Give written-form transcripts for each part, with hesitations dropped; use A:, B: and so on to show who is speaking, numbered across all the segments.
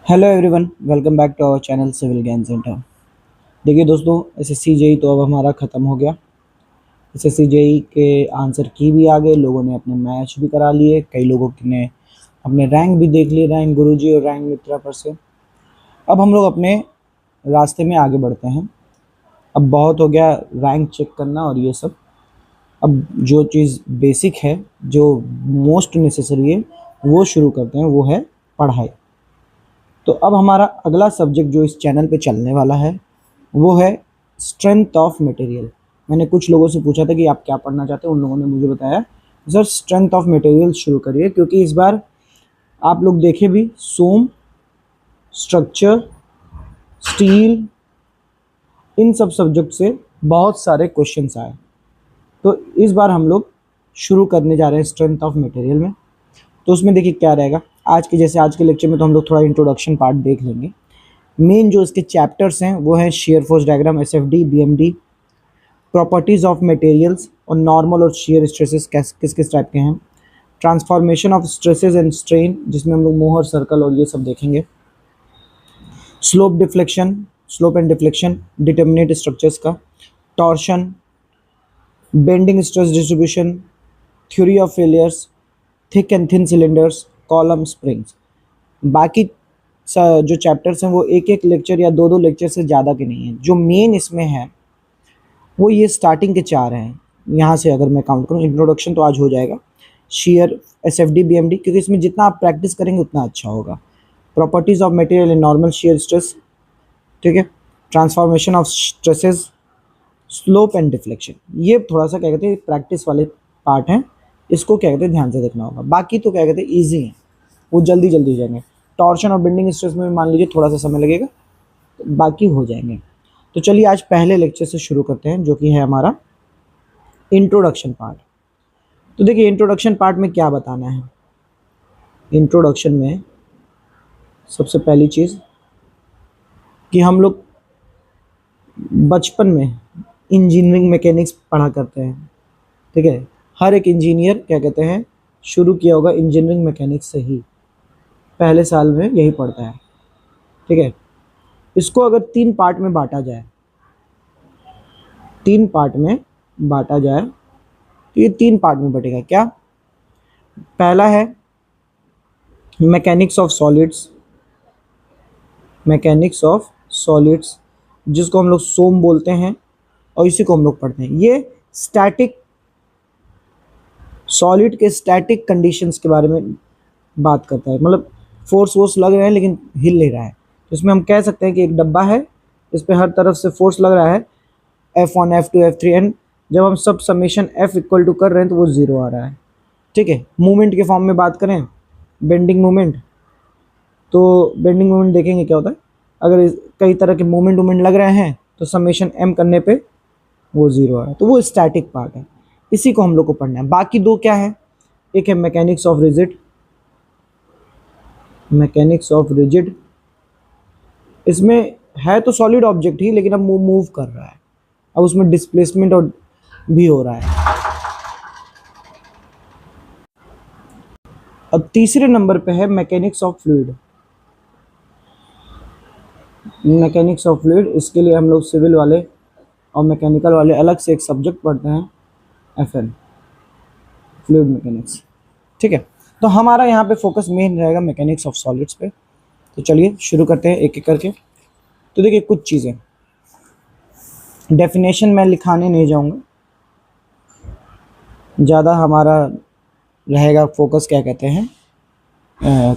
A: Hello everyone, welcome back to our channel Civil Gyan Centre. देखिए दोस्तों, SSC JE तो अब हमारा ख़त्म हो गया। एसएससी जेई के आंसर की भी आ गए, लोगों ने अपने मैच भी करा लिए, कई लोगों ने अपने रैंक भी देख लिए, रैंक गुरुजी और रैंक मित्रा पर से। अब हम लोग अपने रास्ते में आगे बढ़ते हैं। अब बहुत हो गया रैंक चेक करना और ये सब। अब जो चीज़ बेसिक है, जो मोस्ट नेसेसरी है, वो शुरू करते हैं, वो है पढ़ाई। तो अब हमारा अगला सब्जेक्ट जो इस चैनल पे चलने वाला है वो है स्ट्रेंथ ऑफ मटेरियल। मैंने कुछ लोगों से पूछा था कि आप क्या पढ़ना चाहते हैं, उन लोगों ने मुझे बताया सर स्ट्रेंथ ऑफ मटेरियल शुरू करिए, क्योंकि इस बार आप लोग देखे भी सोम, स्ट्रक्चर, स्टील, इन सब सब्जेक्ट से बहुत सारे क्वेश्चंस आए। तो इस बार हम लोग शुरू करने जा रहे हैं स्ट्रेंथ ऑफ मटेरियल में। तो उसमें देखिए क्या रहेगा, आज के लेक्चर में तो हम लोग थोड़ा इंट्रोडक्शन पार्ट देख लेंगे। मेन जो इसके चैप्टर्स हैं वो हैं shear force diagram, SFD, BMD, properties of materials और नॉर्मल और शेयर स्ट्रेसेस किस किस टाइप के हैं, transformation of stresses and strain जिसमें हम लोग मोहर सर्कल और ये सब देखेंगे, slope and deflection, determinate structures का, torsion, bending stress distribution, theory of failures, thick and thin cylinders, column springs. बाकी जो चैप्टर्स हैं वो एक एक लेक्चर या दो दो लेक्चर से ज़्यादा के नहीं हैं। जो मेन इसमें है वो ये स्टार्टिंग के चार हैं। यहाँ से अगर मैं काउंट करूँ, इंट्रोडक्शन तो आज हो जाएगा, शेयर, एसएफडी, बीएमडी, क्योंकि इसमें जितना आप प्रैक्टिस करेंगे उतना अच्छा होगा। Properties of material in normal shear stress, ठीक है, transformation of stresses, slope and deflection. ये थोड़ा सा क्या कहते हैं प्रैक्टिस वाले पार्ट हैं, इसको क्या कहते हैं ध्यान से देखना होगा। बाकी तो क्या कहते हैं ईजी हैं, वो जल्दी जल्दी हो जाएंगे। टॉर्शन और बेंडिंग स्ट्रेस में मान लीजिए थोड़ा सा समय लगेगा, तो बाकी हो जाएंगे। तो चलिए आज पहले लेक्चर से शुरू करते हैं, जो कि है हमारा इंट्रोडक्शन पार्ट। तो देखिए इंट्रोडक्शन पार्ट में क्या बताना है। इंट्रोडक्शन में सबसे पहली चीज़ कि हम लोग बचपन में इंजीनियरिंग मैकेनिक्स पढ़ा करते हैं, ठीक है। हर एक इंजीनियर क्या कहते हैं शुरू किया होगा इंजीनियरिंग मैकेनिक्स से ही, पहले साल में यही पढ़ता है, ठीक है। इसको अगर तीन पार्ट में बांटा जाए, तो ये तीन पार्ट में बटेगा। क्या? पहला है मैकेनिक्स ऑफ सॉलिड्स, जिसको हम लोग सोम बोलते हैं और इसी को हम लोग पढ़ते हैं। ये स्टैटिक सॉलिड के स्टैटिक कंडीशंस के बारे में बात करता है, मतलब फोर्स लग रहे हैं लेकिन हिल नहीं रहा है। तो इसमें हम कह सकते हैं कि एक डब्बा है, इस पर हर तरफ से फोर्स लग रहा है, F1, F2, F3, एंड जब हम सब समेशन F इक्वल टू कर रहे हैं तो वो ज़ीरो आ रहा है, ठीक है। मूवमेंट के फॉर्म में बात करें, बेंडिंग मूवमेंट, तो बेंडिंग मूवमेंट देखेंगे क्या होता है। अगर कई तरह के मूवमेंट लग रहे हैं तो समेशन M करने पे वो ज़ीरो आ रहा है, तो वो स्टैटिक पार्ट है, इसी को हम लोग को पढ़ना है। बाकी दो क्या है, एक है मैकेनिक्स ऑफ रिजिड, इसमें है तो सॉलिड ऑब्जेक्ट ही, लेकिन अब मूव कर रहा है, अब उसमें डिस्प्लेसमेंट और भी हो रहा है। अब तीसरे नंबर पे है मैकेनिक्स ऑफ फ्लूइड। इसके लिए हम लोग सिविल वाले और मैकेनिकल वाले अलग से एक सब्जेक्ट पढ़ते हैं, FN, फ्लूइड मैकेनिक्स, ठीक है। तो हमारा यहाँ पे फोकस मेन रहेगा मैकेनिक्स ऑफ सॉलिड्स पे। तो चलिए शुरू करते हैं एक एक करके। तो देखिए कुछ चीज़ें, डेफिनेशन मैं लिखाने नहीं जाऊँगा, ज़्यादा हमारा रहेगा फोकस क्या कहते हैं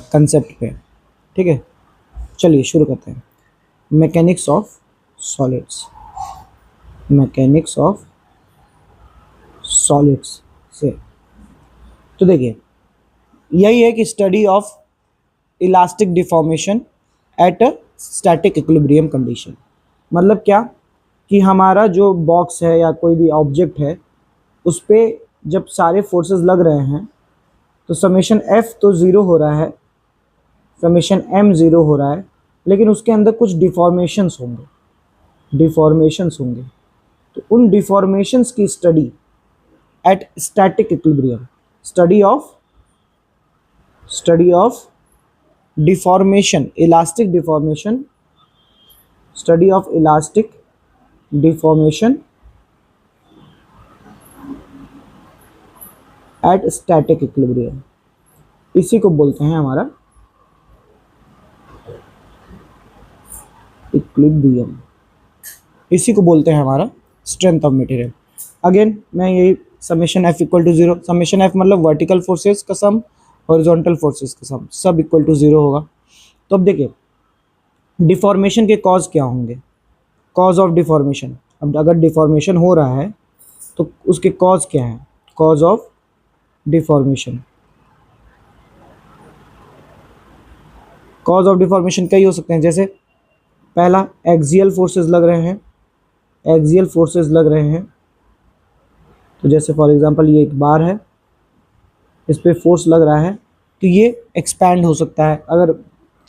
A: कंसेप्ट पे, ठीक है। चलिए शुरू करते हैं। मैकेनिक्स ऑफ सॉलिड्स से तो देखिए यही है कि study of elastic deformation at a static equilibrium condition. मतलब क्या कि हमारा जो बॉक्स है या कोई भी ऑब्जेक्ट है उस पर जब सारे फोर्सेस लग रहे हैं तो समेशन F तो ज़ीरो हो रहा है, समेशन M ज़ीरो हो रहा है, लेकिन उसके अंदर कुछ डिफॉर्मेशंस होंगे। तो उन डिफॉर्मेशंस की study at static equilibrium, study of deformation, elastic deformation, study of elastic deformation at static equilibrium, इसी को बोलते हैं हमारा इक्विलिब्रियम, इसी को बोलते हैं हमारा स्ट्रेंथ ऑफ मटेरियल। अगेन मैं यही summation F equal to zero, summation F मतलब वर्टिकल फोर्सेस का सम, हॉरिजॉन्टल फोर्सेस का सम, सब इक्वल टू जीरो होगा। तो अब देखिए डिफॉर्मेशन के कॉज क्या होंगे, कॉज ऑफ डिफॉर्मेशन। अब अगर डिफॉर्मेशन हो रहा है तो उसके कॉज क्या है, cause of deformation, cause of deformation कई हो सकते हैं, जैसे पहला एक्सियल फोर्सेस लग रहे हैं, एक्सियल फोर्सेस लग रहे हैं, तो जैसे फॉर एग्जांपल ये एक बार है, इस पे फोर्स लग रहा है तो ये एक्सपैंड हो सकता है, अगर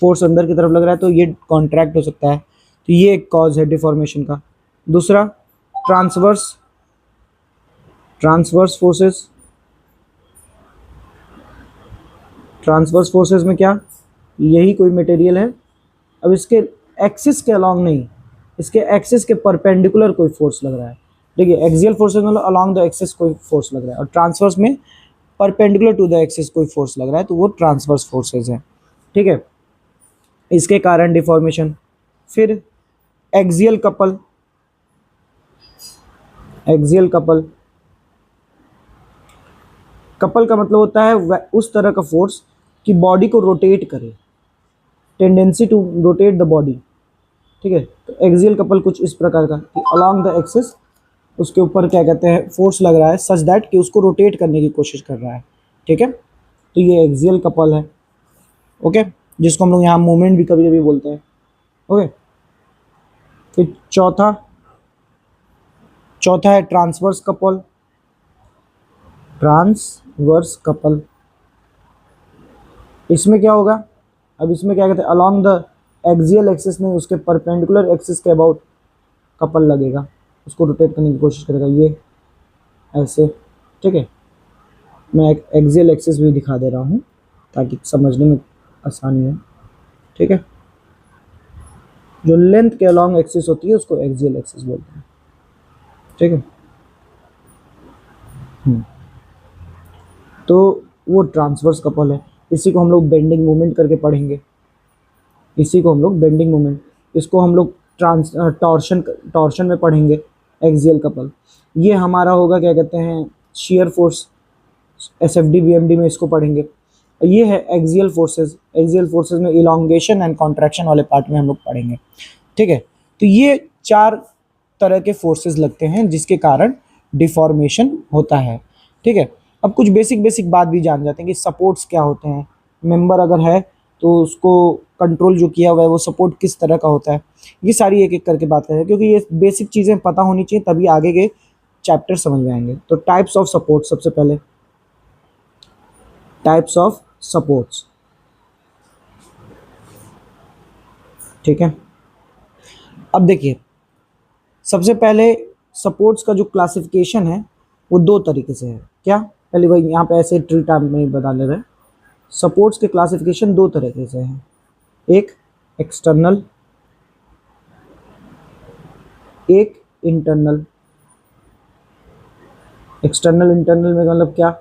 A: फोर्स अंदर की तरफ लग रहा है तो ये कॉन्ट्रैक्ट हो सकता है, तो ये एक कॉज है डिफॉर्मेशन का। दूसरा transverse, transverse forces, transverse forces में क्या, यही कोई मटेरियल है, अब इसके एक्सिस के अलॉन्ग नहीं, इसके एक्सिस के परपेंडिकुलर कोई फोर्स लग रहा है। देखिए एक्सियल फोर्सेस मतलब अलॉन्ग द एक्सिस कोई फोर्स लग रहा है, और ट्रांसवर्स में परपेंडिकुलर टू द एक्सिस कोई फोर्स लग रहा है, तो वो ट्रांसवर्स फोर्सेस है। ठीक है, इसके कारण डिफॉर्मेशन। फिर axial couple, axial couple, couple का मतलब होता है उस तरह का फोर्स कि बॉडी को रोटेट करे, tendency to rotate the body. ठीक है, तो एक्सियल कपल कुछ इस प्रकार का कि अलॉन्ग द एक्सिस उसके ऊपर क्या कहते हैं फोर्स लग रहा है सच दैट कि उसको रोटेट करने की कोशिश कर रहा है। ठीक है, तो ये एक्सियल कपल है। ओके, जिसको हम लोग यहाँ मूवमेंट भी कभी कभी बोलते हैं। ओके, फिर चौथा, चौथा है ट्रांसवर्स कपल, ट्रांसवर्स कपल, इसमें क्या होगा, अब इसमें क्या कहते हैं अलॉन्ग द एक्सियल एक्सिस में उसके परपेंडिकुलर एक्सिस के अबाउट कपल लगेगा, उसको रोटेट करने की कोशिश करेगा, ये ऐसे। ठीक है, मैं एक एक्सियल एक्सिस भी दिखा दे रहा हूँ ताकि समझने में आसानी हो। ठीक है, जो लेंथ के अलॉन्ग एक्सिस होती है उसको एक्सियल एक्सिस बोलते हैं। ठीक है, तो वो ट्रांसवर्स कपल है, इसी को हम लोग बेंडिंग मूवमेंट करके पढ़ेंगे, इसी को हम लोग बेंडिंग मूवमेंट, इसको हम लोग टॉर्शन, टॉर्शन में पढ़ेंगे एक्सियल कपल। ये हमारा होगा क्या कहते हैं शियर फोर्स, एसएफडी बीएमडी में इसको पढ़ेंगे। ये है एक्सियल फोर्सेस, एक्सियल फोर्सेस में इलोंगेशन एंड कॉन्ट्रैक्शन वाले पार्ट में हम लोग पढ़ेंगे। ठीक है, तो ये चार तरह के फोर्सेस लगते हैं जिसके कारण डिफॉर्मेशन होता है। ठीक है, अब कुछ बेसिक बेसिक बात भी जान जाते हैं कि सपोर्ट्स क्या होते हैं, मेंबर अगर है तो उसको कंट्रोल जो किया हुआ है वो सपोर्ट किस तरह का होता है, ये सारी एक एक करके बात करें क्योंकि ये बेसिक चीज़ें पता होनी चाहिए तभी आगे के चैप्टर समझ में आएंगे। तो टाइप्स ऑफ सपोर्ट, सबसे पहले टाइप्स ऑफ सपोर्ट्स। ठीक है, अब देखिए सबसे पहले सपोर्ट्स का जो क्लासिफिकेशन है वो दो तरीके से है। क्या, पहले वही यहाँ पे ऐसे ट्री टाइम में बता ले रहे हैं, सपोर्ट्स के क्लासिफिकेशन दो तरीके से हैं, एक एक्सटर्नल, एक इंटरनल। एक्सटर्नल इंटरनल में मतलब क्या,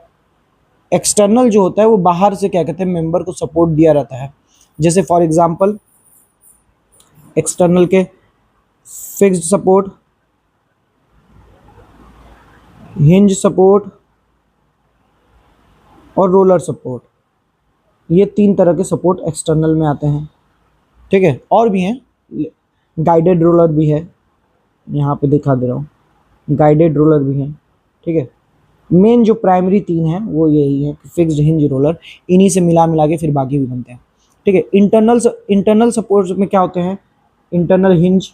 A: एक्सटर्नल जो होता है वो बाहर से क्या कहते हैं मेंबर को सपोर्ट दिया रहता है, जैसे फॉर एग्जांपल एक्सटर्नल के फिक्स्ड सपोर्ट, हिंज सपोर्ट और रोलर सपोर्ट, ये तीन तरह के सपोर्ट एक्सटर्नल में आते हैं। ठीक है, और भी हैं, गाइडेड रोलर भी है, यहाँ पे दिखा दे रहा हूँ, गाइडेड रोलर भी हैं। ठीक है, मेन जो प्राइमरी तीन हैं वो यही है, फिक्स्ड, हिंज, रोलर, इन्हीं से मिला मिला के फिर बाकी भी बनते हैं। ठीक है, इंटरनल सपोर्ट में क्या होते हैं, internal hinge,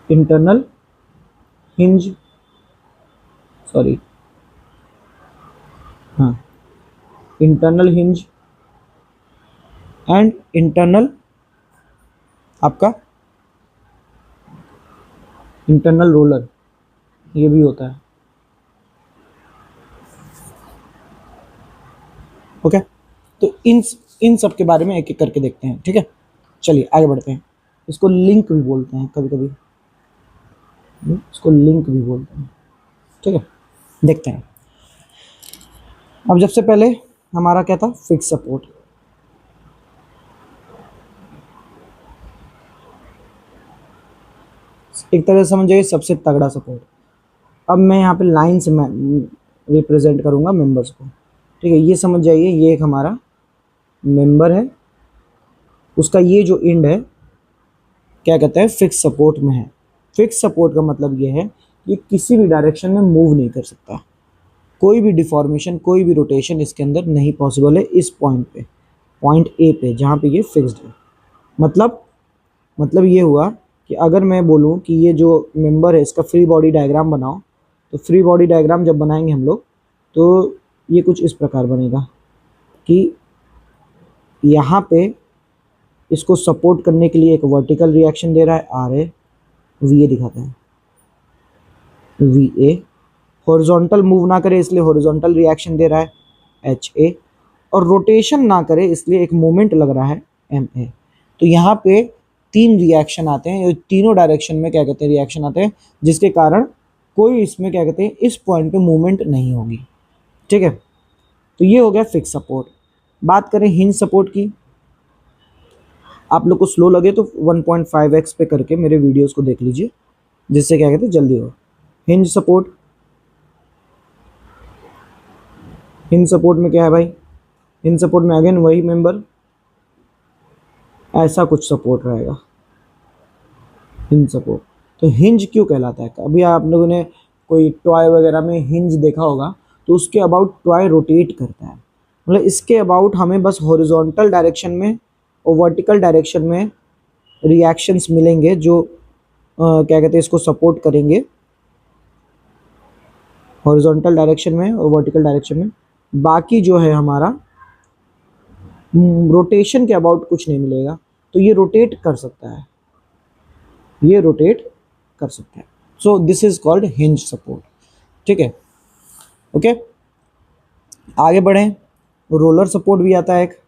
A: internal hinge, sorry हाँ, इंटरनल हिंज एंड इंटरनल आपका इंटरनल रोलर, ये भी होता है। ओके, तो इन इन सब के बारे में एक एक करके देखते हैं, ठीक है। चलिए आगे बढ़ते हैं। इसको लिंक भी बोलते हैं कभी कभी, इसको लिंक भी बोलते हैं, ठीक है। देखते हैं। अब सबसे पहले हमारा क्या था, फिक्स सपोर्ट। एक तरह से समझ जाइए सबसे तगड़ा सपोर्ट। अब मैं यहाँ पे लाइन से मैं रिप्रेजेंट करूँगा मेंबर्स को, ठीक है। ये समझ जाइए ये एक हमारा मेंबर है, उसका ये जो एंड है क्या कहते हैं, फिक्स सपोर्ट में है। फिक्स सपोर्ट का मतलब ये है कि किसी भी डायरेक्शन में मूव नहीं कर सकता, कोई भी डिफॉर्मेशन, कोई भी रोटेशन इसके अंदर नहीं पॉसिबल है इस पॉइंट पे, पॉइंट ए पे जहाँ पे ये फिक्स्ड है। मतलब ये हुआ कि अगर मैं बोलूँ कि ये जो मेंबर है इसका फ्री बॉडी डायग्राम बनाओ, तो फ्री बॉडी डायग्राम जब बनाएंगे हम लोग तो ये कुछ इस प्रकार बनेगा कि यहाँ पे इसको सपोर्ट करने के लिए एक वर्टिकल रिएक्शन दे रहा है आर ए, वी ए दिखाते हैं, वी ए हॉरिजॉन्टल मूव ना करे इसलिए हॉरिजॉन्टल रिएक्शन दे रहा है एच ए, और रोटेशन ना करे इसलिए एक मोमेंट लग रहा है एम ए। तो यहाँ पे तीन रिएक्शन आते हैं, ये तीनों डायरेक्शन में क्या कहते हैं रिएक्शन आते हैं, जिसके कारण कोई इसमें क्या कहते हैं इस पॉइंट पे मूवमेंट नहीं होगी, ठीक है। तो ये हो गया फिक्स सपोर्ट। बात करें हिंज सपोर्ट की, आप लोग को स्लो लगे तो 1.5x पे करके मेरे वीडियोस को देख लीजिए, जिससे क्या कहते हैं जल्दी हो। हिंज सपोर्ट, हिंज सपोर्ट में क्या है भाई, हिंज सपोर्ट में अगेन वही मेंबर, ऐसा कुछ सपोर्ट रहेगा हिंज सपोर्ट। तो हिंज क्यों कहलाता है, अभी आप लोगों ने कोई टॉय वगैरह में हिंज देखा होगा, तो उसके अबाउट टॉय रोटेट करता है, मतलब इसके अबाउट हमें बस हॉरिजॉन्टल डायरेक्शन में और वर्टिकल डायरेक्शन में रिएक्शंस मिलेंगे जो क्या कहते हैं इसको सपोर्ट करेंगे, हॉरिजॉन्टल डायरेक्शन में और वर्टिकल डायरेक्शन में। बाकी जो है हमारा रोटेशन के अबाउट कुछ नहीं मिलेगा। तो ये रोटेट कर सकता है, ये रोटेट कर सकता है। So this is called hinge support, ठीक है। ओके आगे बढ़ें। रोलर सपोर्ट भी आता है एक।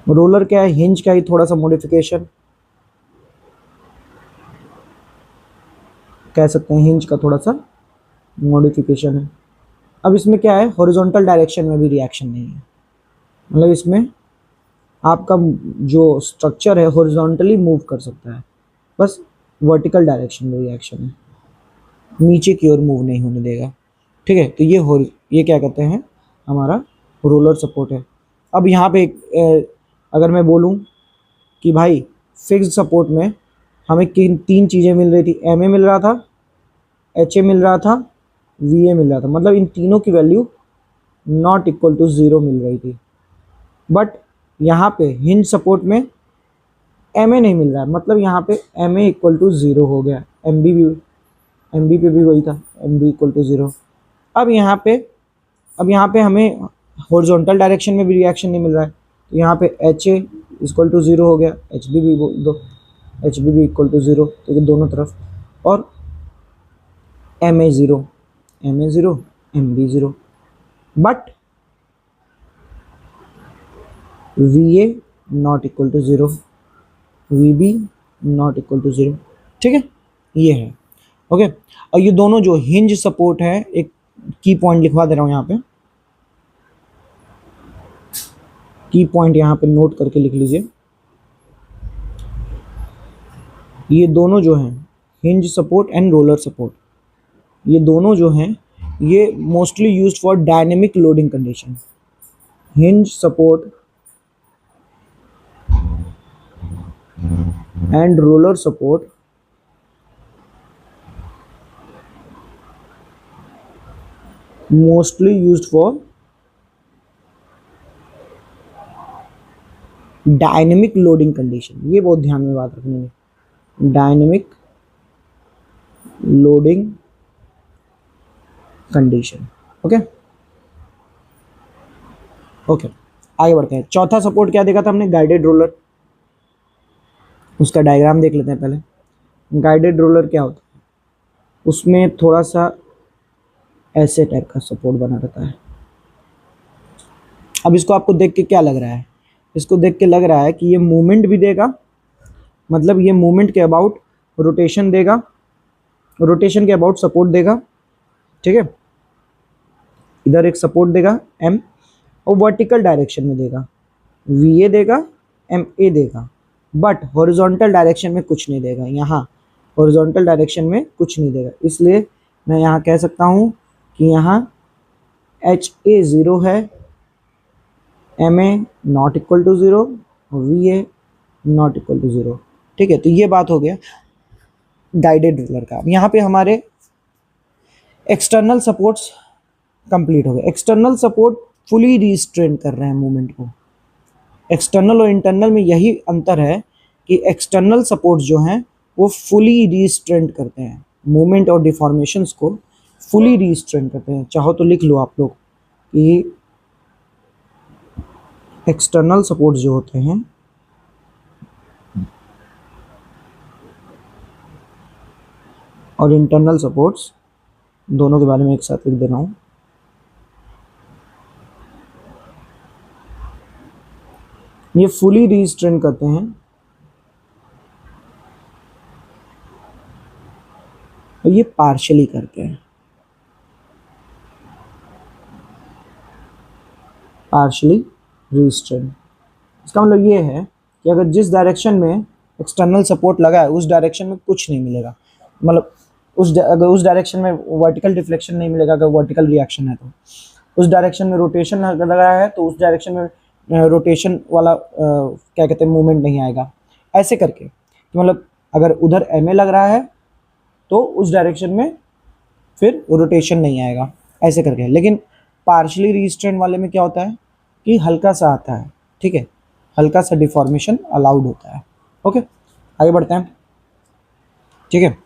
A: रोलर क्या है, हिंज का ही थोड़ा सा मॉडिफिकेशन कह सकते हैं, हिंज का थोड़ा सा मॉडिफिकेशन है। अब इसमें क्या है, हॉरिजॉन्टल डायरेक्शन में भी रिएक्शन नहीं है, मतलब इसमें आपका जो स्ट्रक्चर है हॉरिजॉन्टली मूव कर सकता है, बस वर्टिकल डायरेक्शन में रिएक्शन है, नीचे की ओर मूव नहीं होने देगा, ठीक है। तो ये क्या कहते हैं हमारा रोलर सपोर्ट है। अब यहाँ पे अगर मैं बोलूँ कि भाई फिक्स्ड सपोर्ट में हमें किन तीन चीज़ें मिल रही थी, एम ए मिल रहा था, एच ए मिल रहा था, वी ए मिल रहा था, मतलब इन तीनों की वैल्यू नॉट इक्वल टू 0 मिल रही थी। बट यहाँ पे हिंज सपोर्ट में एम ए नहीं मिल रहा है, मतलब यहाँ पे एम ए इक्वल टू 0 हो गया, एम बी पे भी वही था, एम बी इक्वल टू 0। अब यहाँ पे हमें हॉरिजॉन्टल डायरेक्शन में भी रिएक्शन नहीं मिल रहा है, तो यहाँ पे एच ए इक्वल टू 0 हो गया, एच बी भी बोल दो, एच बी भी इक्वल टू 0, तो ये दोनों तरफ, और M A 0, M A 0, M B 0, but V A not equal to 0, V B not equal to 0, ठीक है, ये है। ओके और ये दोनों जो हिंज सपोर्ट है, एक की पॉइंट लिखवा दे रहा हूँ यहाँ पे, की पॉइंट यहाँ पे नोट करके लिख लीजिए। ये दोनों जो हैं hinge support and roller support, ये दोनों जो हैं ये mostly used for dynamic loading condition. Hinge support and roller support mostly used for dynamic loading condition, ये बहुत ध्यान में बात रखनी है, dynamic loading condition. Okay okay आगे बढ़ते हैं। चौथा सपोर्ट क्या देखा था हमने, गाइडेड रोलर, उसका डायग्राम देख लेते हैं पहले। गाइडेड रोलर क्या होता है, उसमें थोड़ा सा ऐसे टाइप का सपोर्ट बना रहता है, अब इसको आपको देख के क्या लग रहा है, इसको देख के लग रहा है कि ये मूवमेंट भी देगा, मतलब ये मूवमेंट के अबाउट रोटेशन देगा, रोटेशन के अबाउट सपोर्ट देगा, ठीक है, इधर एक सपोर्ट देगा एम, और वर्टिकल डायरेक्शन में देगा वी ए देगा, एम ए देगा, बट हॉरिजॉन्टल डायरेक्शन में कुछ नहीं देगा, यहाँ हॉरिजॉन्टल डायरेक्शन में कुछ नहीं देगा। इसलिए मैं यहाँ कह सकता हूँ कि यहाँ एच ए ज़ीरो है, M A not equal to zero, V A not equal to zero, ठीक है। तो ये बात हो गया गाइडेड रोलर का। अब यहाँ पे हमारे एक्सटर्नल सपोर्ट्स कंप्लीट हो गए। एक्सटर्नल सपोर्ट फुली रिस्ट्रेन कर रहे हैं मूवमेंट को। एक्सटर्नल और इंटरनल में यही अंतर है कि एक्सटर्नल सपोर्ट जो हैं वो फुली रिस्ट्रेन करते हैं, मूवमेंट और डिफॉर्मेशंस को फुली रिस्ट्रेन करते हैं। चाहो तो लिख लो आप लोग कि एक्सटर्नल सपोर्ट जो होते हैं और इंटरनल सपोर्ट्स, दोनों के बारे में एक साथ लिख दे रहा हूँ। ये फुली रिस्ट्रेन करते हैं और ये पार्शली करते हैं, पार्शली रिस्ट्रेन। इसका मतलब ये है कि अगर जिस डायरेक्शन में एक्सटर्नल सपोर्ट लगा है उस डायरेक्शन में कुछ नहीं मिलेगा, मतलब अगर उस डायरेक्शन में वर्टिकल डिफ्लेक्शन नहीं मिलेगा, अगर वर्टिकल रिएक्शन है तो उस डायरेक्शन में रोटेशन लगा है तो उस डायरेक्शन में रोटेशन वाला क्या कहते हैं मूवमेंट नहीं आएगा, ऐसे करके। तो मतलब अगर उधर एम ए लग रहा है तो उस डायरेक्शन में फिर रोटेशन नहीं आएगा, ऐसे करके। लेकिन पार्शली रिस्ट्रेन वाले में क्या होता है कि हल्का सा आता है, ठीक है, हल्का सा डिफॉर्मेशन अलाउड होता है। ओके, आगे बढ़ते हैं, ठीक है।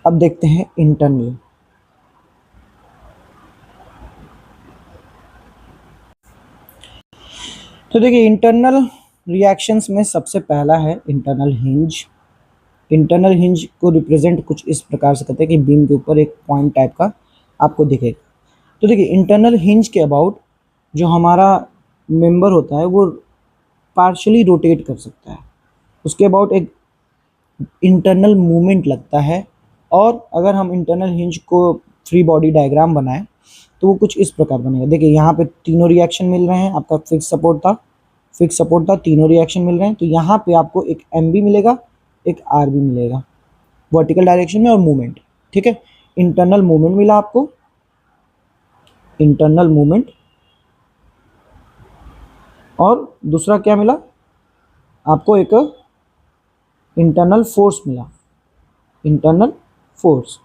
A: अब देखते हैं इंटरनल। तो देखिए इंटरनल रिएक्शंस में सबसे पहला है इंटरनल हिंज। इंटरनल हिंज को रिप्रेजेंट कुछ इस प्रकार से करते हैं कि बीम के ऊपर एक पॉइंट टाइप का आपको दिखेगा। तो देखिए इंटरनल हिंज के अबाउट जो हमारा मेंबर होता है वो पार्शली रोटेट कर सकता है, उसके अबाउट एक इंटरनल मूवमेंट लगता है। और अगर हम इंटरनल हिंज को फ्री बॉडी डायग्राम बनाएं तो वो कुछ इस प्रकार बनेगा। देखिए यहाँ पे तीनों रिएक्शन मिल रहे हैं, आपका फिक्स सपोर्ट था, तीनों रिएक्शन मिल रहे हैं। तो यहाँ पे आपको एक एम भी मिलेगा, एक आर भी मिलेगा वर्टिकल डायरेक्शन में और मूवमेंट, ठीक है। इंटरनल मूवमेंट मिला आपको, इंटरनल मूवमेंट, और दूसरा क्या मिला आपको, एक इंटरनल फोर्स मिला, इंटरनल फोर्स,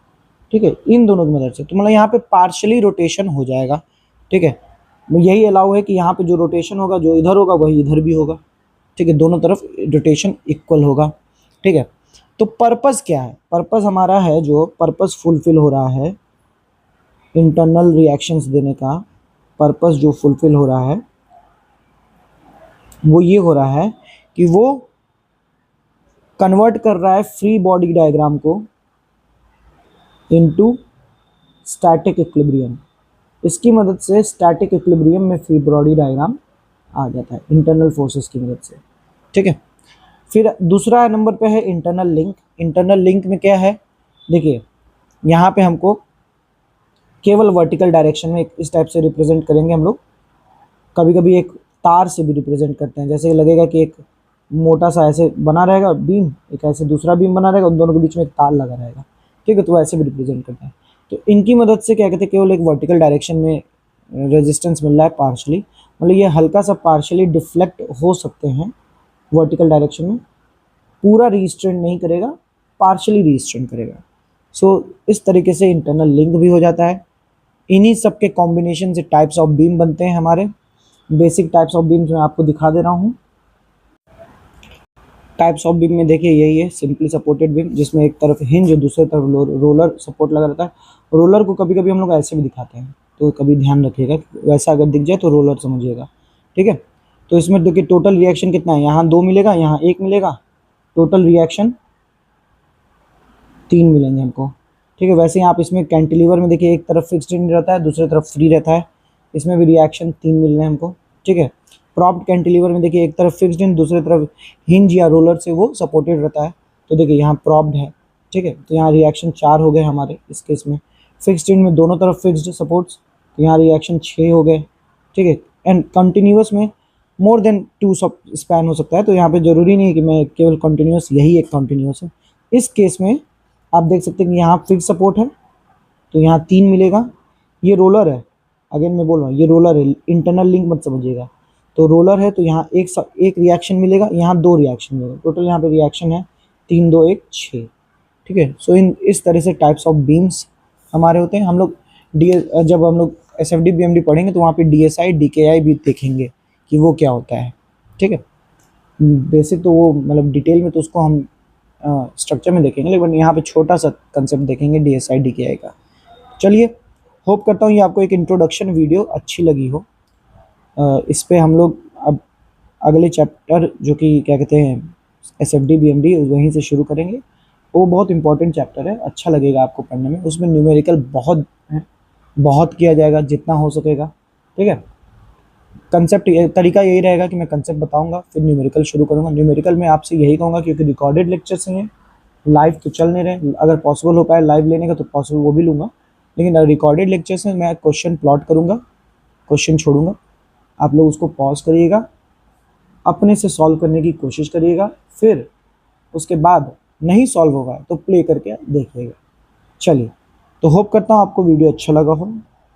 A: ठीक है। इन दोनों की मदद से तो मतलब यहाँ पे पार्शली रोटेशन हो जाएगा, ठीक है। यही अलाउ है कि यहाँ पे जो रोटेशन होगा, जो इधर होगा वही इधर भी होगा, ठीक है, दोनों तरफ रोटेशन इक्वल होगा, ठीक है। तो पर्पस क्या है, पर्पस हमारा है, जो पर्पस फुलफिल हो रहा है इंटरनल रिएक्शंस देने का, पर्पस जो फुलफिल हो रहा है वो ये हो रहा है कि वो कन्वर्ट कर रहा है फ्री बॉडी डायग्राम को इनटू स्टैटिक इक्विलिब्रियम। इसकी मदद से स्टैटिक इक्विलिब्रियम में फ्री बॉडी डायग्राम आ जाता है इंटरनल फोर्सेस की मदद से, ठीक है। फिर दूसरा नंबर पे है इंटरनल लिंक। इंटरनल लिंक में क्या है, देखिए यहाँ पे हमको केवल वर्टिकल डायरेक्शन में इस टाइप से रिप्रेजेंट करेंगे हम लोग। कभी कभी एक तार से भी रिप्रेजेंट करते हैं, जैसे लगेगा कि एक मोटा सा ऐसे बना रहेगा बीम, एक ऐसे दूसरा बीम बना रहेगा, उन दोनों के बीच में एक तार लगा रहेगा, ठीक है, तो ऐसे भी रिप्रेजेंट करते हैं। तो इनकी मदद से क्या कहते हैं, केवल एक वर्टिकल डायरेक्शन में रेजिस्टेंस मिल रहा है पार्शली, मतलब ये हल्का सा पार्शली डिफ्लेक्ट हो सकते हैं वर्टिकल डायरेक्शन में, पूरा रिस्ट्रेन नहीं करेगा, पार्शली रिस्ट्रेन करेगा। सो इस तरीके से इंटरनल लिंक भी हो जाता है। इन्हीं सब के कॉम्बिनेशन से टाइप्स ऑफ बीम बनते हैं हमारे। बेसिक टाइप्स ऑफ बीम्स मैं आपको दिखा दे रहा हूँ। टाइप्स ऑफ बीम में देखिए यही है, सिंपली सपोर्टेड बीम, जिसमें एक तरफ हिंज और दूसरे तरफ रोलर सपोर्ट लगा रहता है। रोलर को कभी कभी हम लोग ऐसे भी दिखाते हैं, तो कभी ध्यान रखिएगा, वैसा अगर दिख जाए तो रोलर समझिएगा, ठीक है। तो इसमें देखिए टोटल रिएक्शन कितना है, यहाँ 2 मिलेगा, यहाँ 1 मिलेगा, टोटल रिएक्शन 3 मिलेंगे हमको, ठीक है। वैसे ही आप इसमें कैंटिलीवर में देखिए एक तरफ फिक्स्ड रहता है, दूसरी तरफ फ्री रहता है। इसमें भी रिएक्शन 3 मिल रहे हैं हमको, ठीक है। प्रॉप्ड कैंटिलीवर में देखिए एक तरफ फिक्स्ड इन, दूसरी तरफ हिंज या रोलर से वो सपोर्टेड रहता है। तो देखिए यहाँ प्रॉप्ड है, ठीक है, तो यहाँ रिएक्शन 4 हो गए हमारे इस केस में। फिक्स्ड इन में दोनों तरफ फिक्स्ड सपोर्ट्स, तो यहाँ रिएक्शन 6 हो गए, ठीक है। एंड कंटिन्यूस में मोर देन 2 सब स्पैन हो सकता है, तो यहाँ पे ज़रूरी नहीं है कि मैं केवल कंटिन्यूस, यही एक कंटिन्यूस है। इस केस में आप देख सकते हैं कि यहाँ फिक्स सपोर्ट है, तो यहाँ 3 मिलेगा। ये रोलर है, अगेन मैं बोल रहा हूँ ये रोलर है, इंटरनल लिंक मत समझिएगा। तो रोलर है तो यहाँ एक रिएक्शन मिलेगा, यहाँ 2 रिएक्शन मिलेगा। टोटल यहाँ पे रिएक्शन है 3 2 1 6, ठीक है। सो इस तरह से टाइप्स ऑफ बीम्स हमारे होते हैं। हम लोग जब हम लोग SFD BMD पढ़ेंगे तो वहाँ पे DSI DKI भी देखेंगे कि वो क्या होता है, ठीक है। बेसिक तो वो मतलब डिटेल में तो उसको हम स्ट्रक्चर में देखेंगे, लेकिन यहाँ पे छोटा सा कंसेप्ट देखेंगे DSI DKI का। चलिए, होप करता हूँ ये आपको एक इंट्रोडक्शन वीडियो अच्छी लगी हो। इस पे हम लोग अब अगले चैप्टर जो कि क्या कहते हैं SFD BMD वहीं से शुरू करेंगे। वो बहुत इंपॉर्टेंट चैप्टर है, अच्छा लगेगा आपको पढ़ने में। उसमें न्यूमेरिकल बहुत किया जाएगा जितना हो सकेगा, ठीक है। कंसेप्ट तरीका यही रहेगा कि मैं कंसेप्ट बताऊंगा फिर न्यूमेरिकल शुरू करूंगा। न्यूमेरिकल में आपसे यही कहूँगा क्योंकि रिकॉर्डेड लेक्चर्स हैं, लाइव तो चल नहीं रहे, अगर पॉसिबल हो पाए लाइव लेने का तो पॉसिबल वो भी लूँगा, लेकिन रिकॉर्डेड लेक्चर्स में मैं क्वेश्चन प्लॉट करूँगा, क्वेश्चन छोड़ूंगा, आप लोग उसको पॉज करिएगा, अपने से सॉल्व करने की कोशिश करिएगा, फिर उसके बाद नहीं सॉल्व होगा तो प्ले करके देखिएगा। चलिए, तो होप करता हूँ आपको वीडियो अच्छा लगा हो।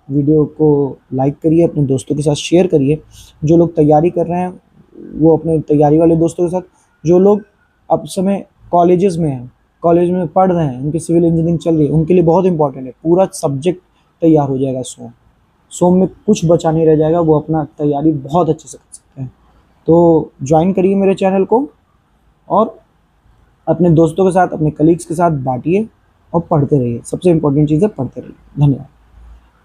A: वीडियो को लाइक करिए, अपने दोस्तों के साथ शेयर करिए। जो लोग तैयारी कर रहे हैं वो अपने तैयारी वाले दोस्तों के साथ, जो लोग अब समय कॉलेजेस में हैं, कॉलेज में पढ़ रहे हैं, उनकी सिविल इंजीनियरिंग चल रही है, उनके लिए बहुत इंपॉर्टेंट है। पूरा सब्जेक्ट तैयार हो जाएगा सोम में कुछ बचा नहीं रह जाएगा, वो अपना तैयारी बहुत अच्छे से कर सकते हैं। तो ज्वाइन करिए मेरे चैनल को और अपने दोस्तों के साथ, अपने कलीग्स के साथ बांटिए और पढ़ते रहिए। सबसे इम्पोर्टेंट चीज़ है पढ़ते रहिए। धन्यवाद।